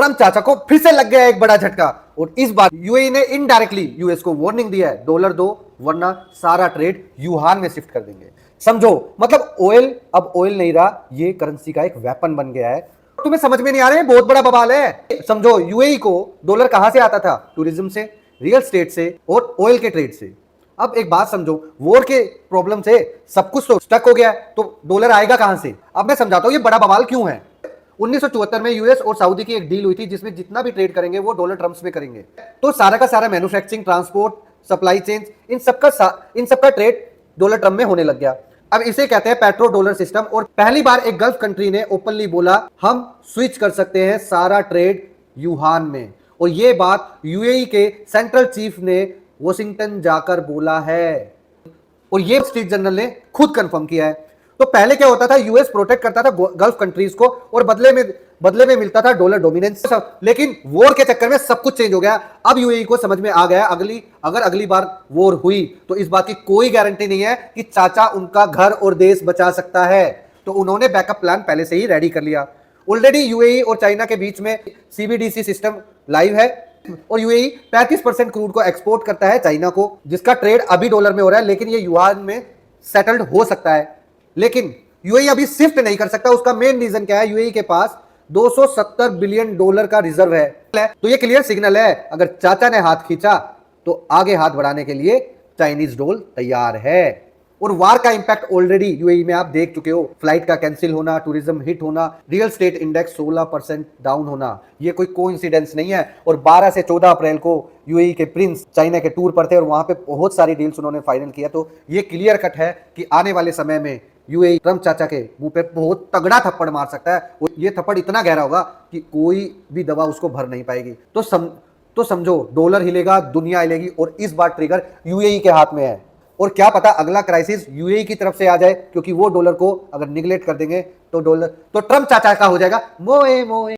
Trump चाचा को फिर से लग गया एक बड़ा झटका और इस बार यूएई ने इनडायरेक्टली यूएस को वार्निंग दिया है, डॉलर दो वरना सारा ट्रेड यूहान में शिफ्ट कर देंगे। समझो, मतलब ऑयल अब ऑयल नहीं रहा, ये करेंसी का एक वेपन बन गया है। तुम्हें समझ में नहीं आ रहा है, बहुत बड़ा बवाल है। समझो, यूएई को डॉलर कहां से आता था? टूरिज्म से, रियल स्टेट से और ऑयल के ट्रेड से। अब एक बात समझो, वॉर के प्रॉब्लम से सब कुछ तो स्टक हो गया है, तो डॉलर आएगा कहां से? अब मैं समझाता हूं ये बड़ा बवाल क्यों है। 1974 में यूएस और सऊदी की एक डील हुई थी जिसमें जितना भी ट्रेड करेंगे वो डॉलर टर्म्स में करेंगे। तो सारा का सारा मैन्युफैक्चरिंग, ट्रांसपोर्ट, सप्लाई चेन, इन सबका ट्रेड डॉलर टर्म में होने लग गया। अब इसे कहते हैं पेट्रो डॉलर सिस्टम। और पहली बार एक गल्फ कंट्री ने ओपनली बोला हम स्विच कर सकते हैं सारा ट्रेड यूहान में। और ये बात यूएई के सेंट्रल चीफ ने वॉशिंगटन जाकर बोला है और ये स्ट्रीट जर्नल ने खुद कंफर्म किया है। तो पहले क्या होता था, यूएस प्रोटेक्ट करता था गल्फ कंट्रीज को और बदले में मिलता था डॉलर डोमिनेंस। लेकिन वॉर के चक्कर में सब कुछ चेंज हो गया। अब यूएई को समझ में आ गया अगर अगली बार वॉर हुई तो इस बात की कोई गारंटी नहीं है कि चाचा उनका घर और देश बचा सकता है। तो उन्होंने बैकअप प्लान पहले से ही रेडी कर लिया। ऑलरेडी यूएई और चाइना के बीच में सीबीडीसी सिस्टम लाइव है और यूएई 35% क्रूड को एक्सपोर्ट करता है चाइना को, जिसका ट्रेड अभी डॉलर में हो रहा है, लेकिन ये युआन में सेटल्ड हो सकता है। लेकिन यूएई अभी शिफ्ट नहीं कर सकता। उसका मेन रीजन क्या है? यूएई के पास 270 बिलियन डॉलर का रिजर्व है। तो ये क्लियर सिग्नल है, अगर चाचा ने हाथ खींचा तो आगे हाथ बढ़ाने के लिए चाइनीज डॉल तैयार है। और वार का इंपैक्ट ऑलरेडी यूएई में आप देख चुके हो। फ्लाइट का कैंसिल होना, टूरिज्म हिट होना, रियल स्टेट इंडेक्स 16% डाउन होना, ये कोई कोइंसिडेंस नहीं है। और 12 से 14 अप्रैल को यूएई के प्रिंस चाइना के टूर पर थे और वहां पे बहुत सारी डील्स उन्होंने फाइनल किया। तो ये क्लियर कट है कि आने वाले समय में यूएई ट्रम्प चाचा के मुंह पे बहुत तगड़ा थप्पड़ मार सकता है और ये थप्पड़ इतना गहरा होगा कि कोई भी दवा उसको भर नहीं पाएगी। तो समझो, डॉलर हिलेगा, दुनिया हिलेगी और इस बार ट्रिगर यूएई के हाथ में है। और क्या पता अगला क्राइसिस यूएई की तरफ से आ जाए, क्योंकि वो डॉलर को अगर निगलेक्ट कर देंगे तो ट्रम्प चाचा का हो जाएगा मोए मोए।